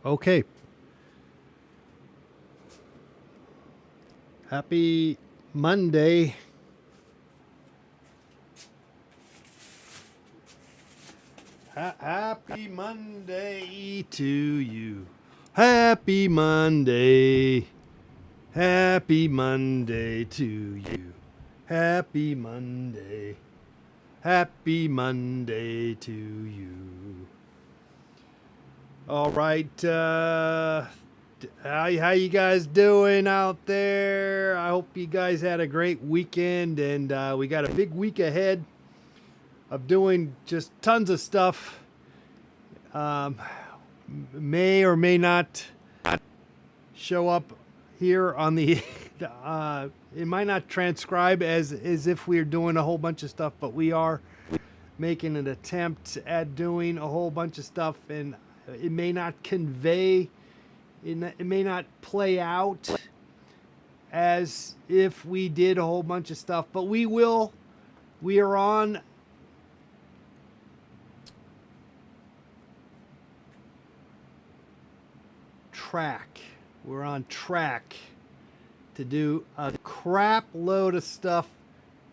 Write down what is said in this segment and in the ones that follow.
Okay. Happy Monday. Happy Monday to you. Happy Monday. Happy Monday to you. Happy Monday. Happy Monday to you. All right. How you guys doing out there? I hope you guys had a great weekend, and we got a big week ahead of doing just tons of stuff. Um, may or may not show up here on the. It might not transcribe as if we're doing a whole bunch of stuff, but we are making an attempt at doing a whole bunch of stuff, and it may not convey. It may not play out as if we did a whole bunch of stuff, but we will. We are on track. We're on track to do a crap load of stuff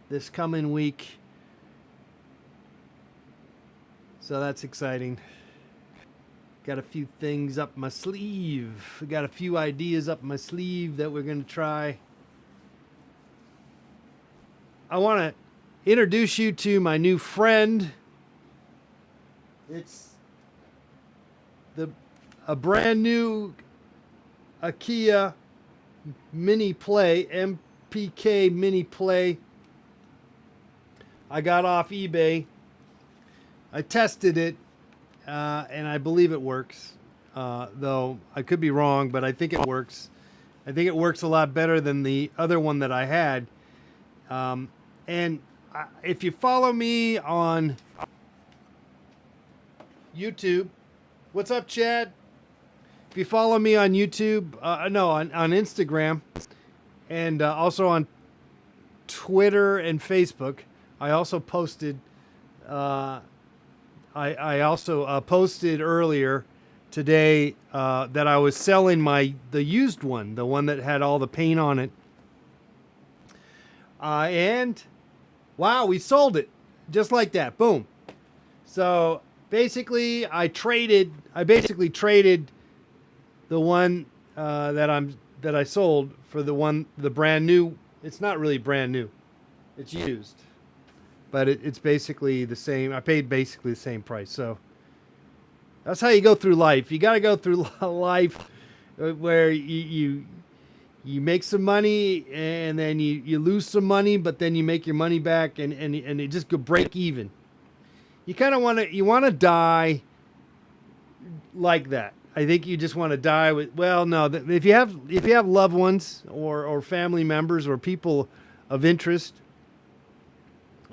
this coming week. So that's exciting. Got a few things up my sleeve. We got a few ideas up my sleeve that we're going to try. I want to introduce you to my new friend. It's a brand new IKEA Mini Play, MPK Mini Play. I got off eBay. I tested it. And I believe it works, though I could be wrong, but I think it works. I think it works a lot better than the other one that I had. If you follow me on YouTube, what's up, Chad? If you follow me on YouTube, on Instagram, and also on Twitter and Facebook, I also posted. I also posted earlier today that I was selling the used one, the one that had all the paint on it. And wow, we sold it just like that. Boom. So basically, I basically traded the one that I sold for the brand new. It's not really brand new. It's used. But it's basically the same. I paid basically the same price. So that's how you go through life. You got to go through life where you make some money and then you lose some money, but then you make your money back and it just go break even. You kind of want to die like that. I think you just want to die with. Well, no. If you have loved ones or family members or people of interest.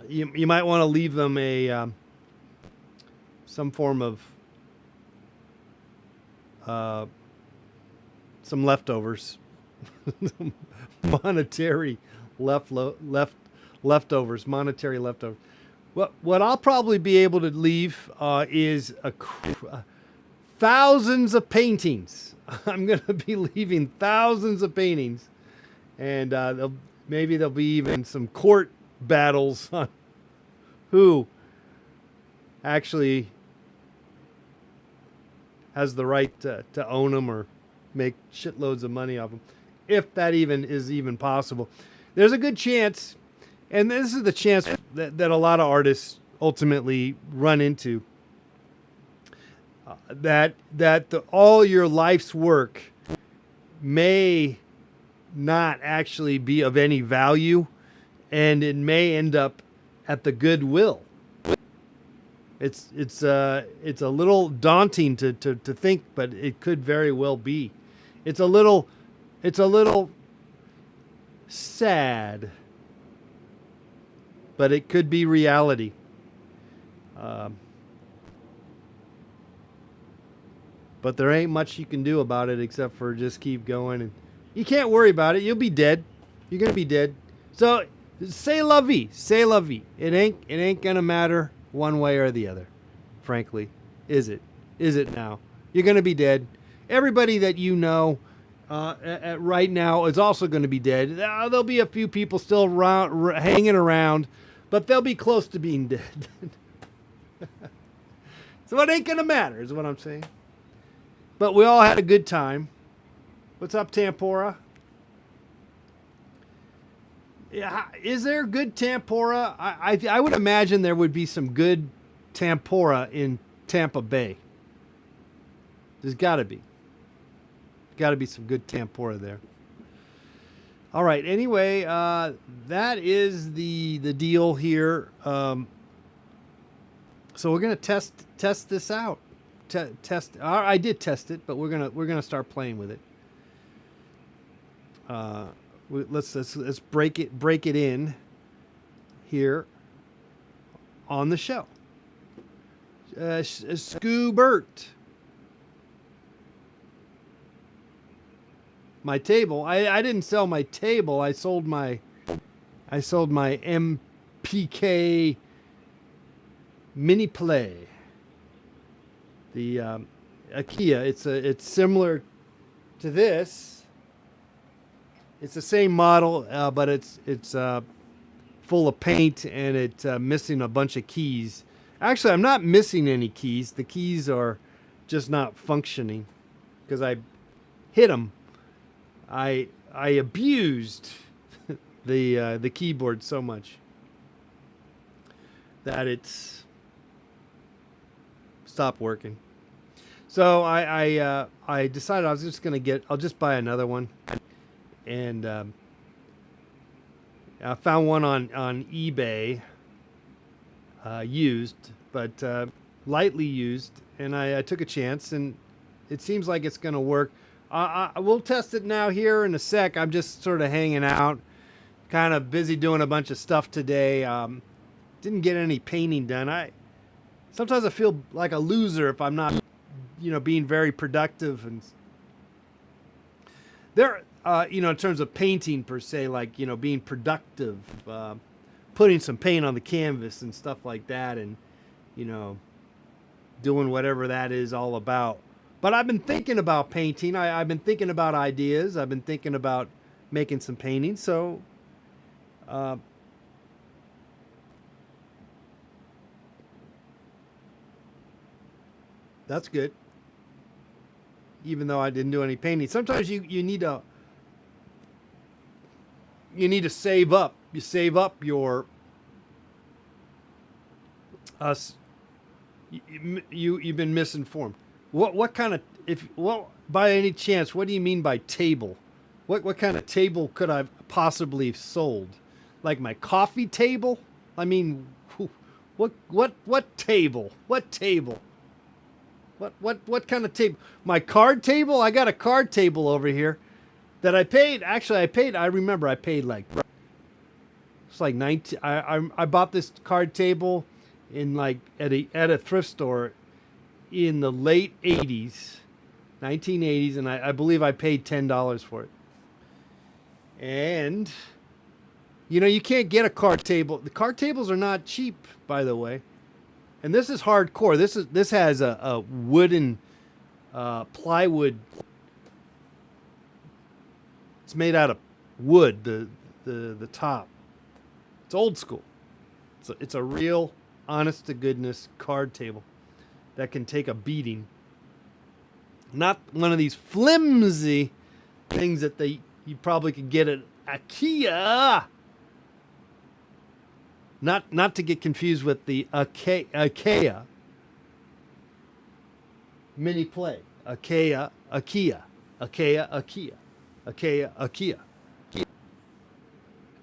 You might want to leave them some form of some leftovers, monetary leftovers, monetary leftovers. What I'll probably be able to leave is thousands of paintings. I'm going to be leaving thousands of paintings, and maybe there'll be even some court battles on who actually has the right to own them or make shitloads of money off them, if that is even possible. There's a good chance, and this is the chance that a lot of artists ultimately run into, that all your life's work may not actually be of any value, and it may end up at the Goodwill. It's a little daunting to think, but it could very well be. It's a little sad, but it could be reality. But there ain't much you can do about it except for just keep going, and you can't worry about it. You'll be dead. You're gonna be dead. So c'est la vie. C'est la vie. It ain't gonna matter one way or the other. Frankly, is it? Is it now? You're gonna be dead. everybody that you know right now is also going to be dead. There'll be a few people still hanging around, but they'll be close to being dead. So it ain't going to matter, is what I'm saying. But we all had a good time. What's up, Tampora? Yeah, is there good tempura? I would imagine there would be some good tempura in Tampa Bay. There's got to be. Got to be some good tempura there. All right. Anyway, that is the deal here. So we're gonna test this out. Test. I did test it, but we're gonna start playing with it. Let's break it in here on the show. Scoobert. My table. I didn't sell my table. I sold my MPK mini play. The IKEA. It's similar to this. It's the same model, but it's full of paint and it's missing a bunch of keys. Actually, I'm not missing any keys. The keys are just not functioning because I hit them. I abused the keyboard so much that it's stopped working. So I decided I was just I'll just buy another one. And I found one on eBay, used, but lightly used, and I took a chance, and it seems like it's going to work. We'll test it now here in a sec. I'm just sort of hanging out, kind of busy doing a bunch of stuff today. Didn't get any painting done. Sometimes I feel like a loser if I'm not, being very productive, and there. In terms of painting per se, like, being productive, putting some paint on the canvas and stuff like that, and, doing whatever that is all about. But I've been thinking about painting. I've been thinking about ideas. I've been thinking about making some paintings. So, that's good. Even though I didn't do any painting. Sometimes you need to... You need to save up. You save up your you've been misinformed. What kind of by any chance, what do you mean by table? What kind of table could I possibly have sold? Like my coffee table? I mean, what table? What table? What kind of table? My card table? I got a card table over here. That I paid. Actually, I remember I paid like, it's like 19. I bought this card table in like at a thrift store in the late 80s, 1980s, and I believe I paid $10 for it. And you can't get a card table. The card tables are not cheap, by the way. And this is hardcore. This has a wooden plywood. It's made out of wood, the top. It's old school. It's a real, honest to goodness card table that can take a beating. Not one of these flimsy things that you probably could get at IKEA. Not to get confused with the IKEA mini play. IKEA. IKEA.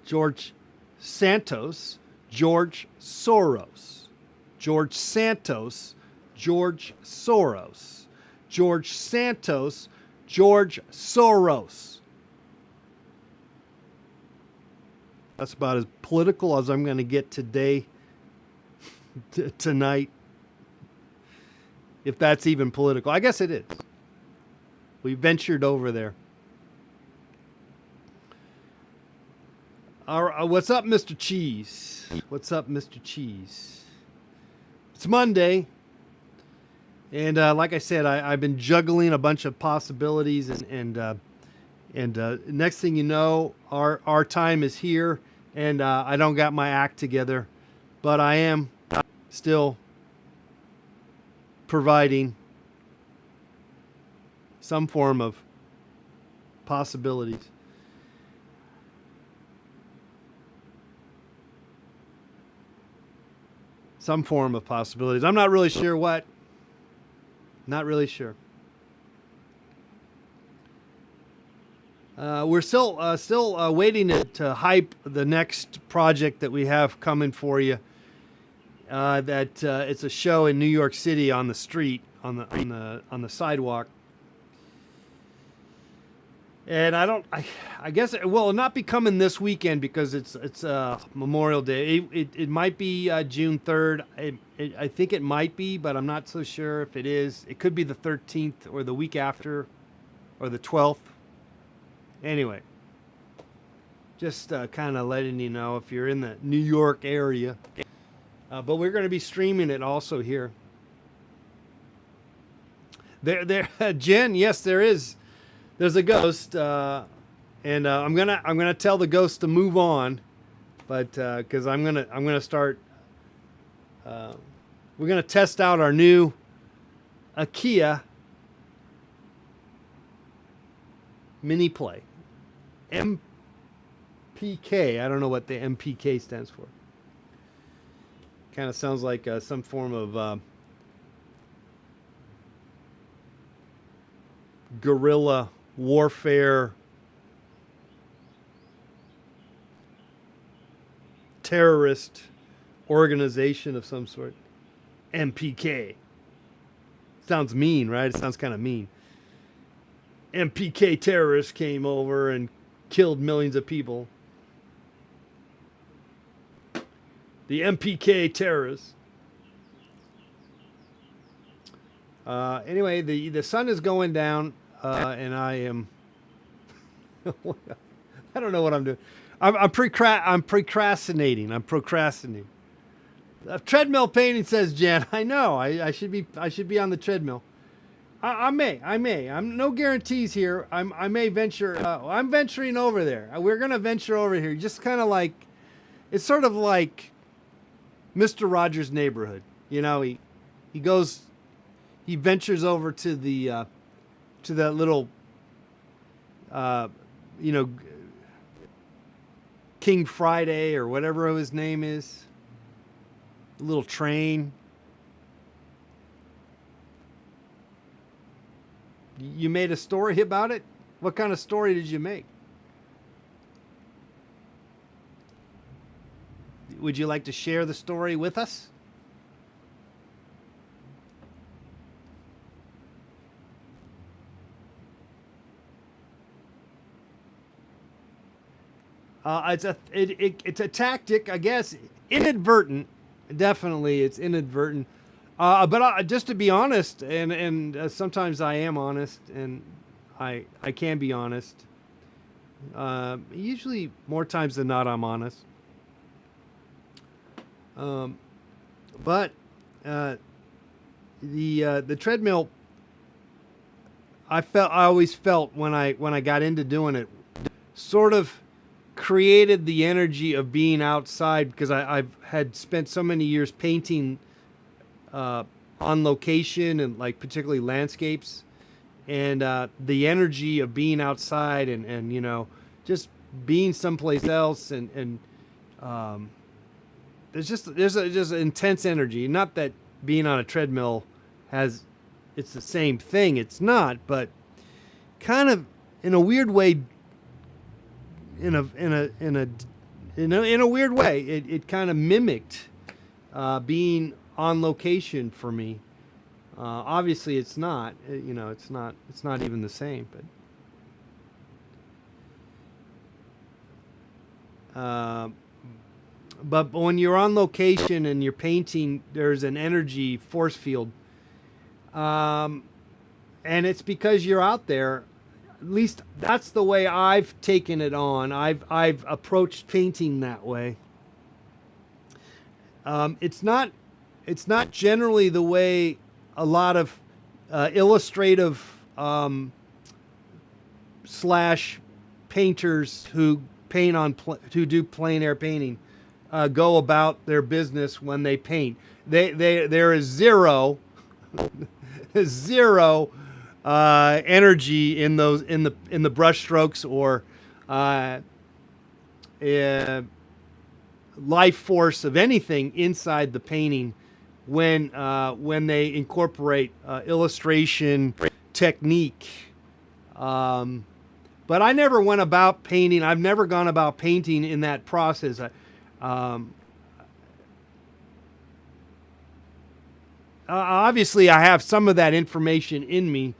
George Santos, George Soros. George Santos, George Soros. George Santos, George Soros. That's about as political as I'm going to get today, tonight. If that's even political. I guess it is. We ventured over there. All right, what's up, Mr. Cheese? What's up, Mr. Cheese? It's Monday, And like I said, I've been juggling a bunch of possibilities, and next thing you know, our time is here, and I don't got my act together, but I am still providing some form of possibilities. Some form of possibilities. I'm not really sure what. Not really sure. We're still waiting to hype the next project that we have coming for you. It's a show in New York City on the street, on the sidewalk. And I guess it will not be coming this weekend because it's Memorial Day. It might be June 3rd. I think it might be, but I'm not so sure if it is. It could be the 13th or the week after, or the 12th. Anyway, just kind of letting you know if you're in the New York area. But we're going to be streaming it also here. Jen, yes, there is. There's a ghost, and I'm gonna tell the ghost to move on, but because I'm gonna start. We're gonna test out our new IKEA mini play, MPK. I don't know what the MPK stands for. Kind of sounds like some form of guerrilla warfare, terrorist organization of some sort. MPK. Sounds mean, right? It sounds kind of mean. MPK terrorists came over and killed millions of people. The MPK terrorists. Anyway, the sun is going down, and I am. I don't know what I'm doing. I'm procrastinating. I'm procrastinating. Treadmill painting, says Jen. I know. I should be on the treadmill. I may. I'm no guarantees here. I may venture. I'm venturing over there. We're gonna venture over here. Just kind of like, it's sort of like Mr. Rogers' Neighborhood. You know, he ventures over to the to that little King Friday or whatever his name is. Little train. You made a story about it? What kind of story did you make? Would you like to share the story with us? It's a tactic, I guess, inadvertent. Definitely, it's inadvertent. But just to be honest, and sometimes I am honest, and I can be honest. Usually, more times than not, I'm honest. But the treadmill, I always felt when I got into doing it, sort of created the energy of being outside, because I've had spent so many years painting on location, and like particularly landscapes, and the energy of being outside and just being someplace else, and there's just intense energy. Not that being on a treadmill it's the same thing. It's not, but kind of in a weird way. In a weird way, it kind of mimicked being on location for me. Obviously, it's not. It's not even the same. But when you're on location and you're painting, there's an energy force field, and it's because you're out there. At least that's the way I've taken it on. I've approached painting that way. It's not generally the way a lot of illustrative slash painters who paint on who do plein air painting go about their business when they paint. There is zero energy in those in the brush strokes or life force of anything inside the painting when they incorporate illustration technique. But I never went about painting. I've never gone about painting in that process. Obviously, I have some of that information in me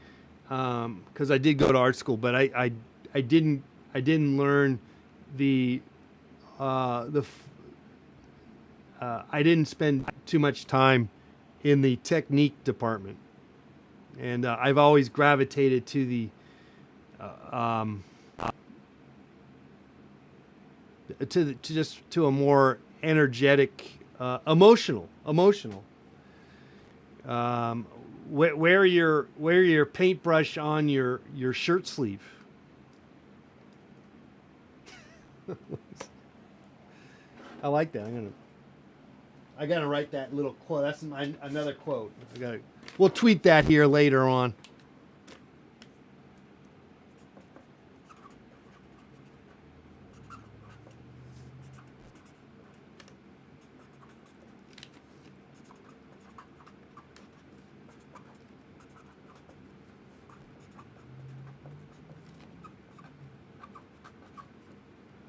because I did go to art school, but I didn't learn I didn't spend too much time in the technique department, and I've always gravitated to the to a more energetic, emotional. Wear your paintbrush on your shirt sleeve. I like that. I gotta write that little quote. That's another quote. We'll tweet that here later on.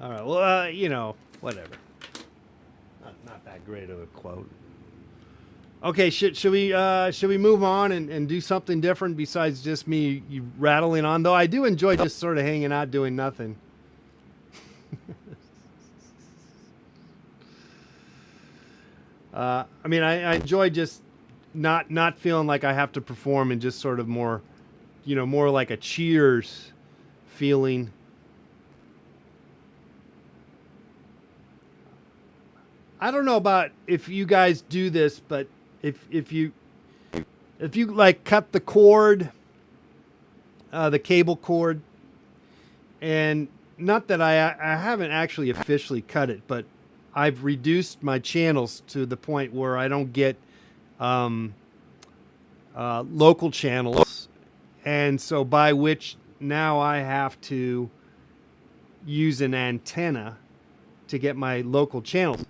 All right. Well, whatever. Not that great of a quote. Okay. Should we move on and do something different besides just me rattling on? Though I do enjoy just sort of hanging out doing nothing. I enjoy just not feeling like I have to perform and just sort of more like a Cheers feeling. I don't know about if you guys do this, but if you like cut the cord, the cable cord, and not that I haven't actually officially cut it, but I've reduced my channels to the point where I don't get local channels, and so by which now I have to use an antenna to get my local channels.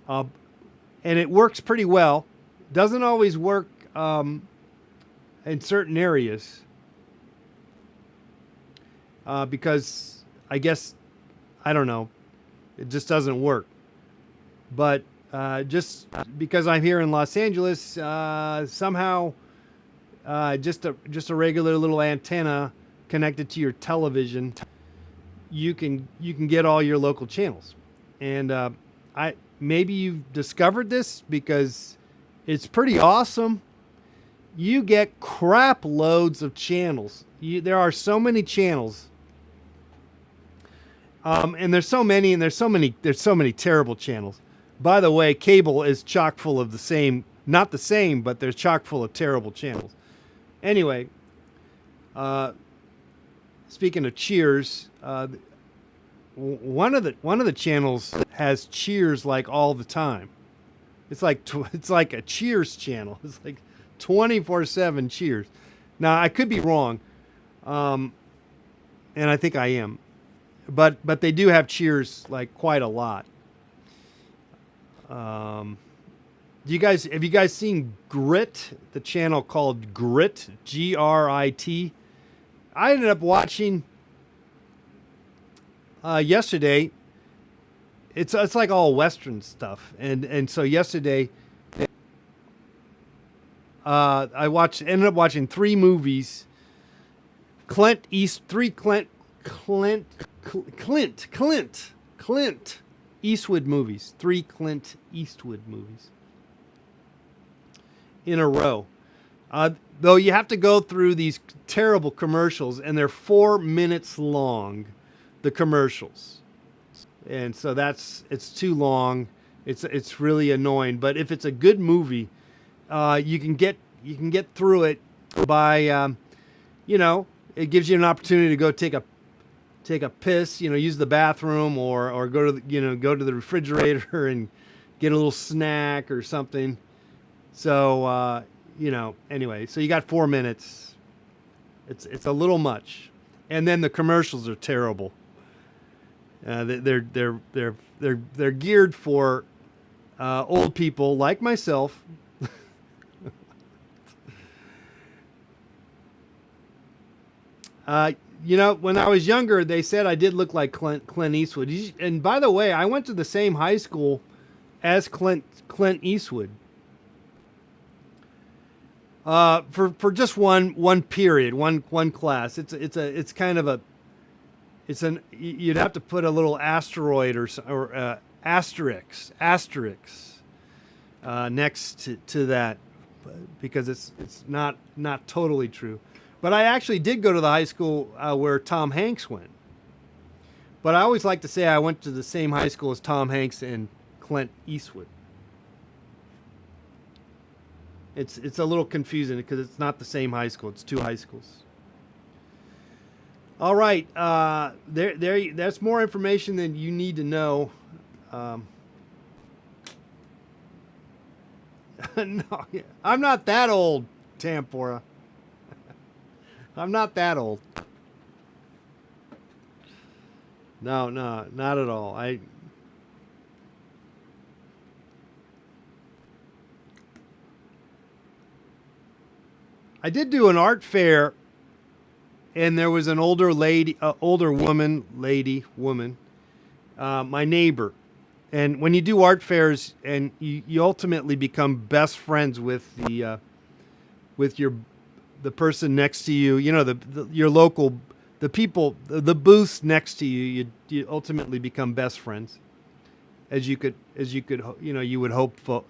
And it works pretty well. Doesn't always work in certain areas because I guess, I don't know, it just doesn't work. But just because I'm here in Los Angeles, somehow just a regular little antenna connected to your television, you can get all your local channels. And maybe you've discovered this because it's pretty awesome. You get crap loads of channels. There are so many channels. And there's so many terrible channels. By the way, cable is chock full of not the same, but there's chock full of terrible channels. Anyway, speaking of Cheers, one of the channels has Cheers like all the time. It's like a Cheers channel. It's like 24/7 Cheers. Now I could be wrong, and I think I am, but they do have Cheers like quite a lot. Have you guys seen Grit? The channel called Grit, Grit. I ended up watching yesterday. It's like all Western stuff, and so yesterday I ended up watching 3 movies. Clint Eastwood movies. 3 Clint Eastwood movies in a row. Though you have to go through these terrible commercials, and they're 4 minutes long, the commercials. And so it's too long. It's really annoying. But if it's a good movie, you can get you can get through it by, you know, it gives you an opportunity to go take a piss, you know, use the bathroom, or go to the, you know, go to the refrigerator and get a little snack or something. So you know, anyway, so you got 4 minutes. It's a little much, and then the commercials are terrible. They're geared for old people like myself. You know, when I was younger, they said I did look like Clint Eastwood. And by the way, I went to the same high school as Clint Eastwood. For just one period, one class. It's kind of a you'd have to put a little asteroid or asterisk next to that, because it's not totally true. But I actually did go to the high school where Tom Hanks went. But I always like to say I went to the same high school as Tom Hanks and Clint Eastwood. It's a little confusing because it's not the same high school. It's two high schools. All right, that's more information than you need to know. No, I'm not that old, Tampora. I'm not that old. No, not at all. I did do an art fair, and there was an older woman, my neighbor. And when you do art fairs, and you ultimately become best friends with the person next to you, you know, your local, the people, the booths next to you, you ultimately become best friends, as you could, you know, you would hope for.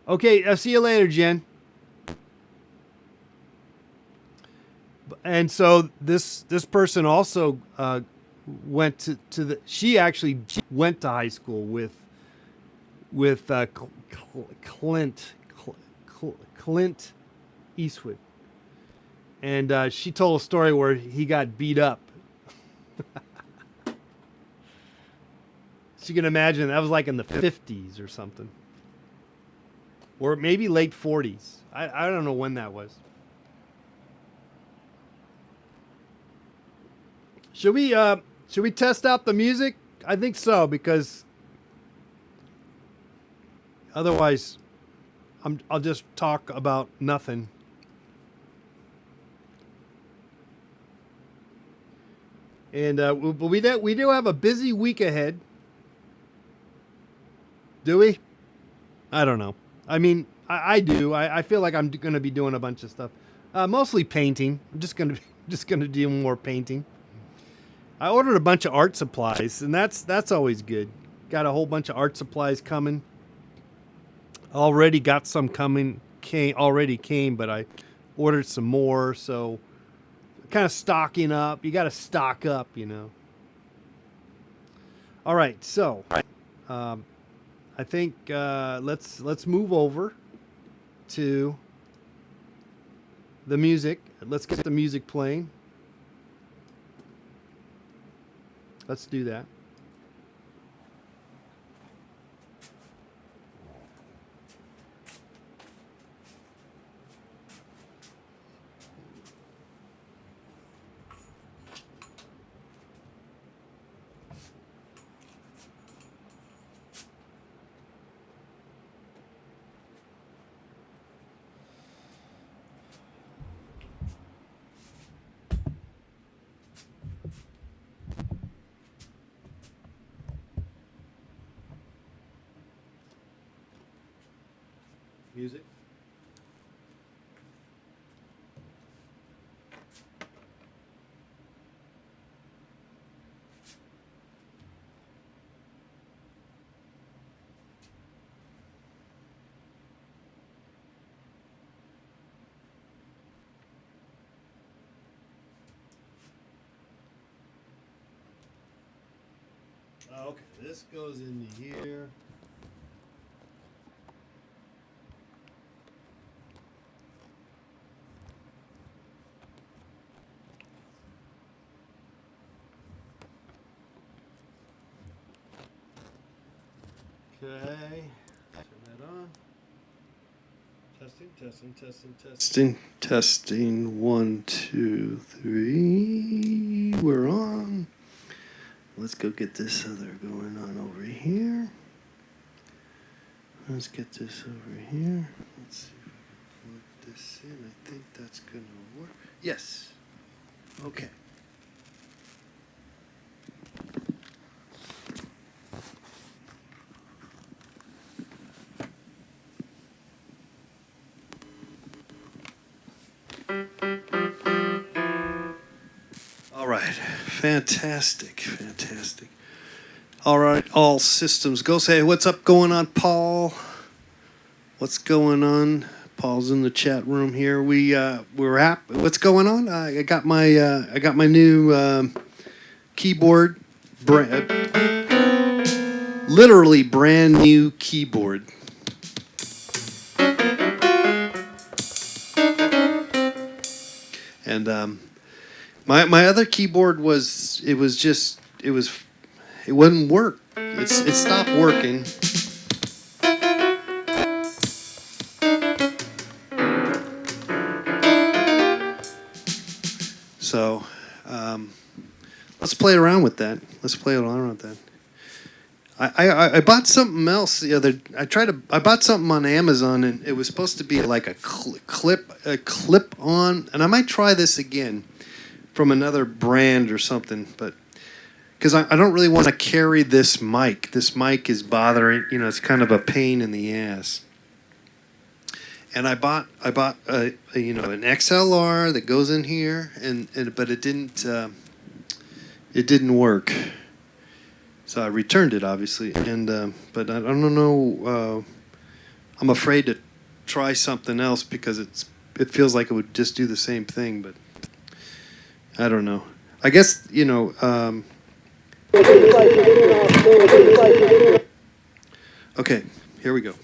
Okay, I'll see you later, Jen. And so this person also went to she actually went to high school with Clint Eastwood, and she told a story where he got beat up. So you can imagine that was like in the 50s or something, or maybe late 40s. I don't know when that was. Should we test out the music? I think so, because otherwise I'll just talk about nothing. And we do have a busy week ahead. Do we? I don't know. I mean, I do. I feel like I'm going to be doing a bunch of stuff. Mostly painting. I'm just going to do more painting. I ordered a bunch of art supplies, and that's always good. Got a whole bunch of art supplies coming. Already got some coming. Already came, but I ordered some more. So kind of stocking up. You got to stock up, you know. All right, so I think let's move over to the music. Let's get the music playing. Let's do that. Music. Okay, this goes into here. Okay. Turn that on. Testing. Testing. 1, 2, 3. We're on. Let's go get this other going on over here. Let's get this over here. Let's see if I can plug this in. I think that's going to work. Yes. Okay. All right. Fantastic. All right. All systems go. Say, what's up going on, Paul? What's going on? Paul's in the chat room here. We're happy. What's going on? I got my new keyboard, literally brand new keyboard. And my other keyboard it wouldn't work. It stopped working. So let's play around with that. I bought something else the other. I bought something on Amazon, and it was supposed to be like a clip on, and I might try this again from another brand or something, but because I don't really want to carry this mic. This mic is bothering. It's kind of a pain in the ass. And I bought an XLR that goes in here, but it didn't work. So I returned it, obviously, but I don't know. I'm afraid to try something else because it feels like it would just do the same thing, but I don't know. I guess Okay, here we go.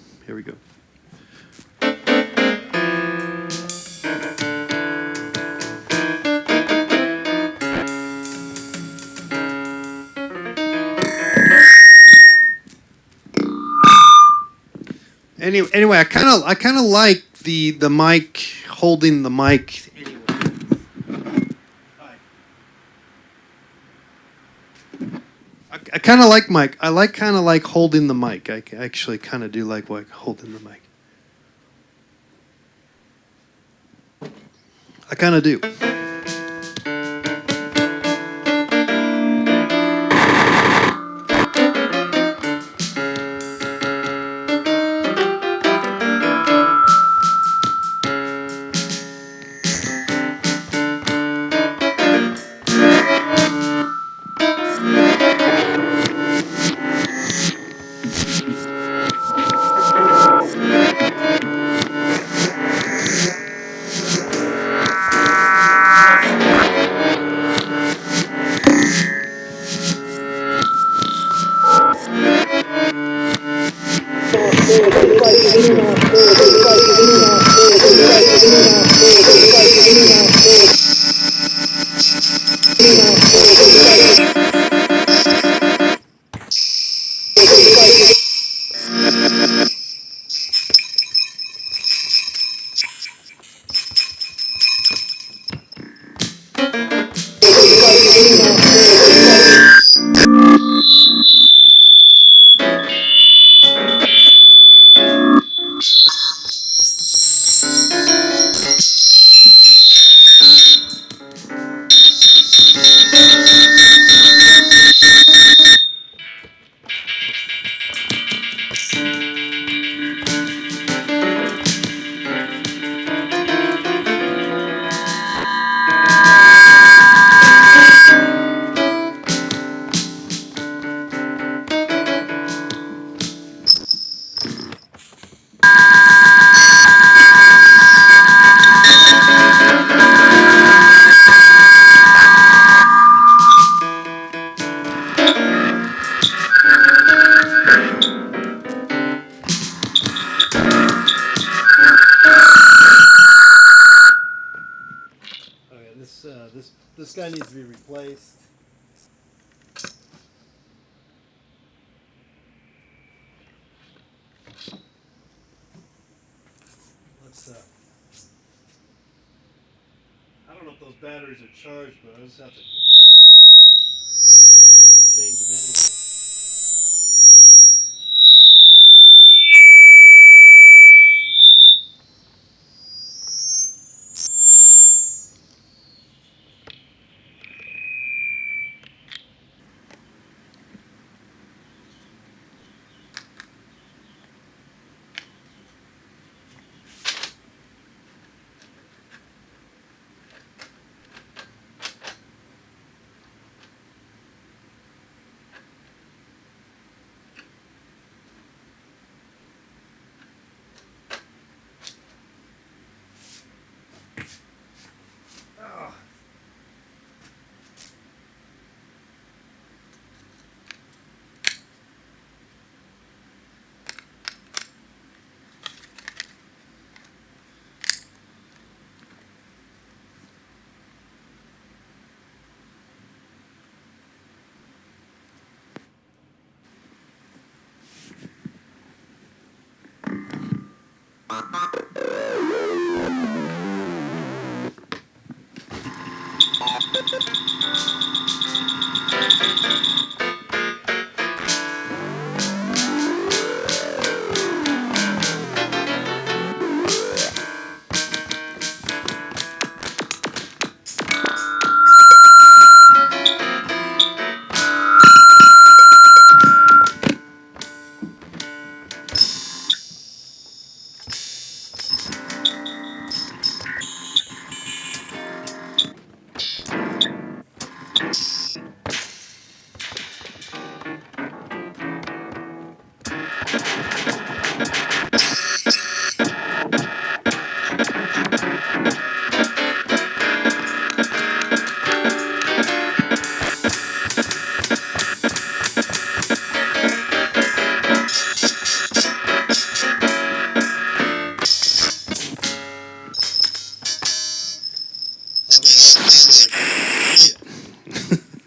Anyway, I kind of like the mic, holding the mic. I kind of like mic. I like holding the mic. I actually kind of do like holding the mic. I kind of do. This guy needs to be replaced. those batteries are charged, but I just have to change them anyway.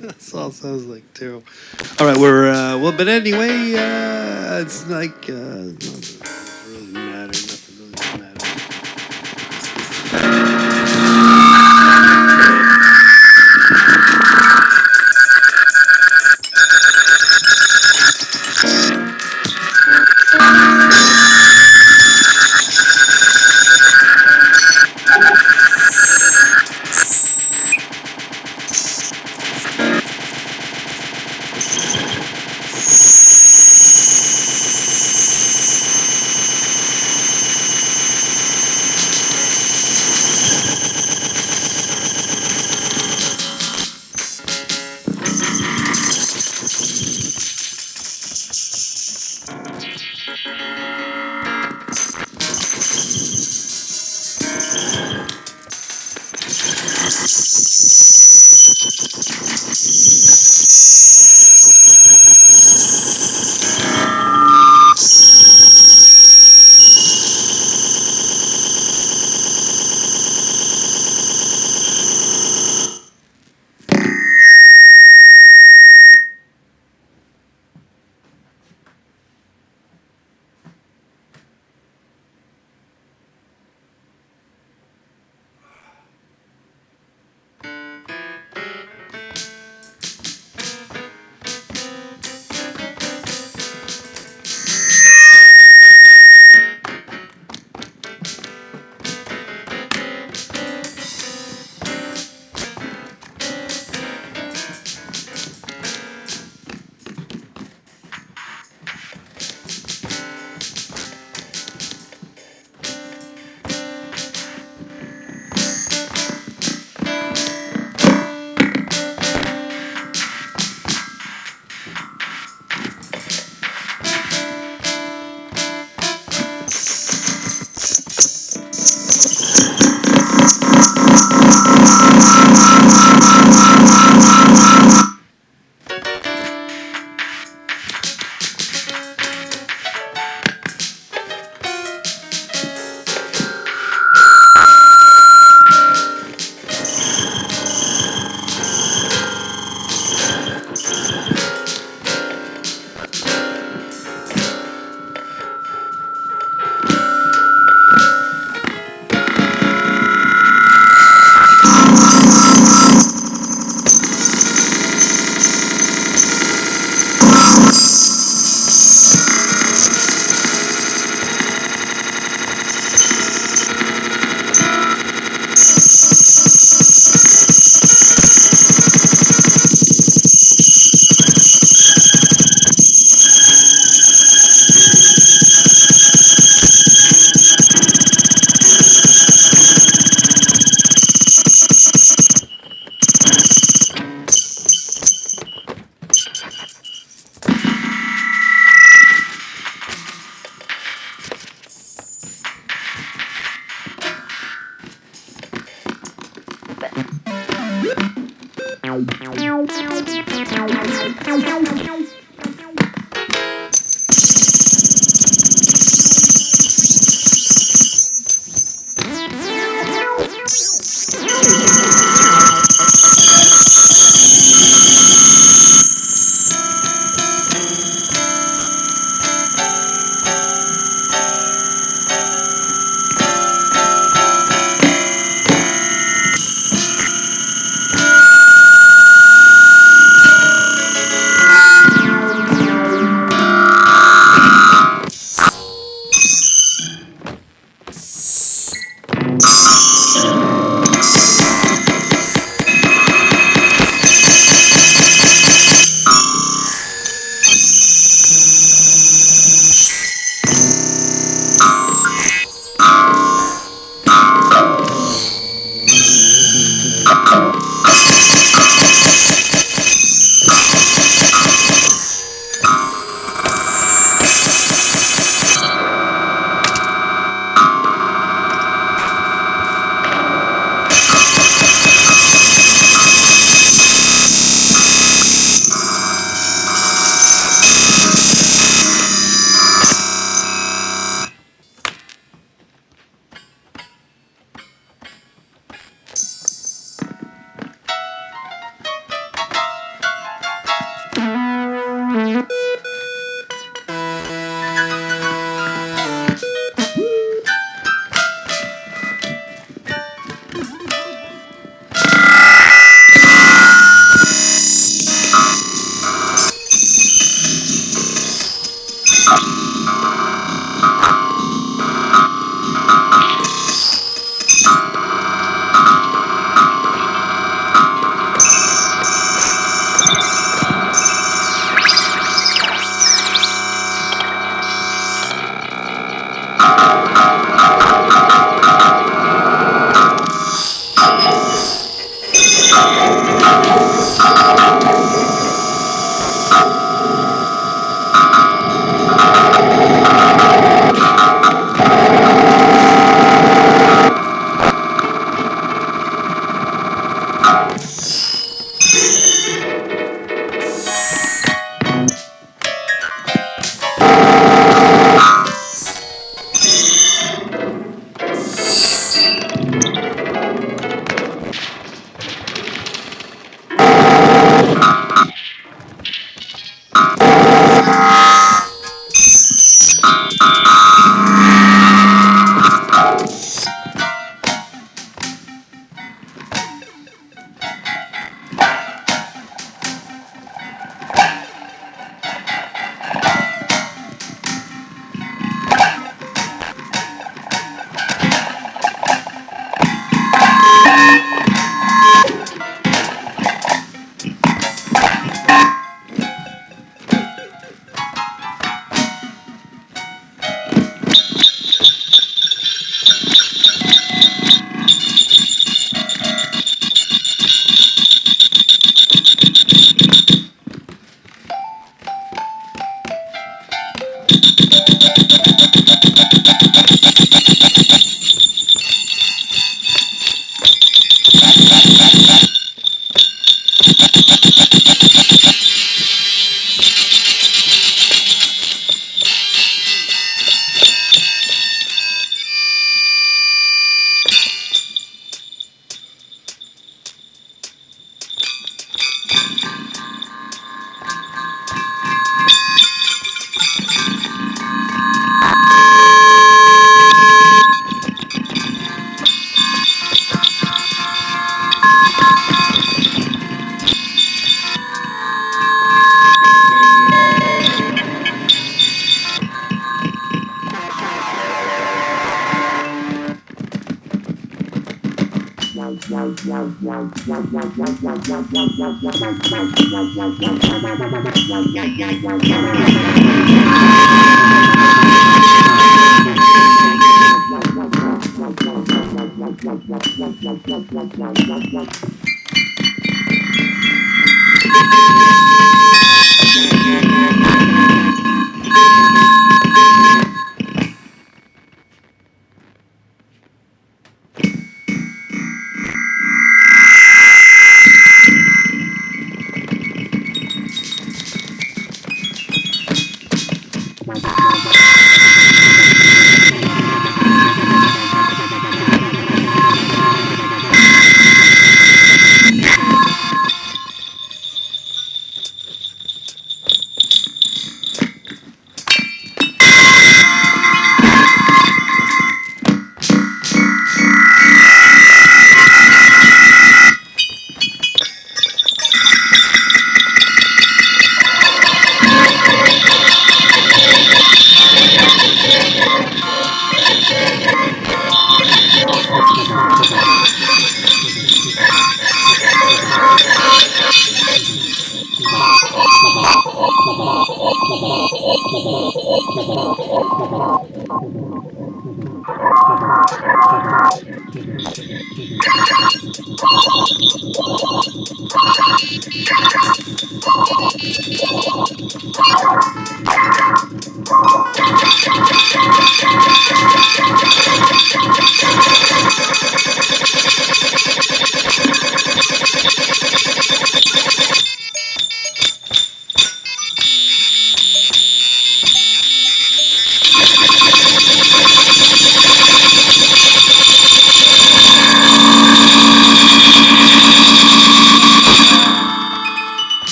That's all it sounds like too. All right, we're well, but anyway, it's like nothing really matter. Nothing really matter.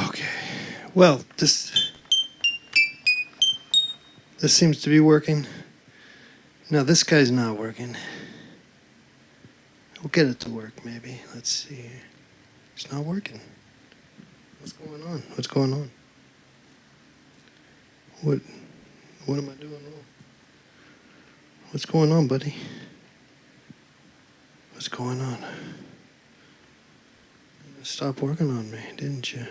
Okay. Well, this seems to be working. No, this guy's not working. We'll get it to work, maybe. Let's see. It's not working. What's going on? What's going on? What am I doing wrong? What's going on, buddy? What's going on? You stopped working on me, didn't you?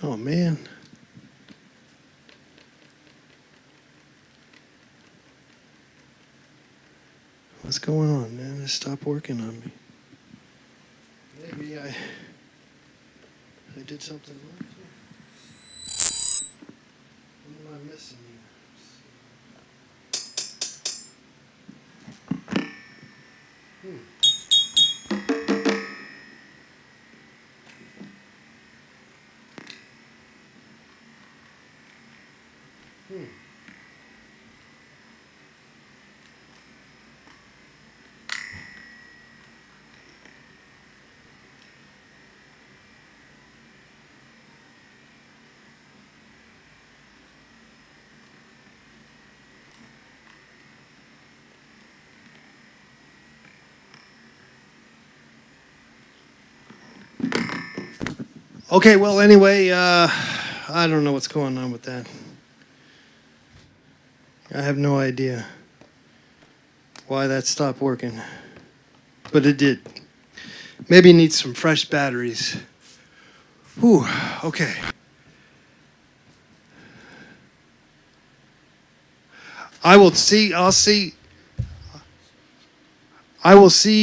Oh, man. What's going on, man? Just stop working on me. Maybe I did something wrong. What am I missing here? Okay, well, anyway, I don't know what's going on with that. I have no idea why that stopped working, but it did. Maybe it needs some fresh batteries. Whew, okay. I will see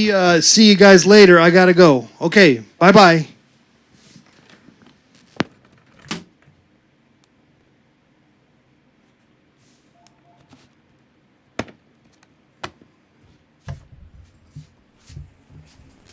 you guys later. I gotta go. Okay, bye-bye.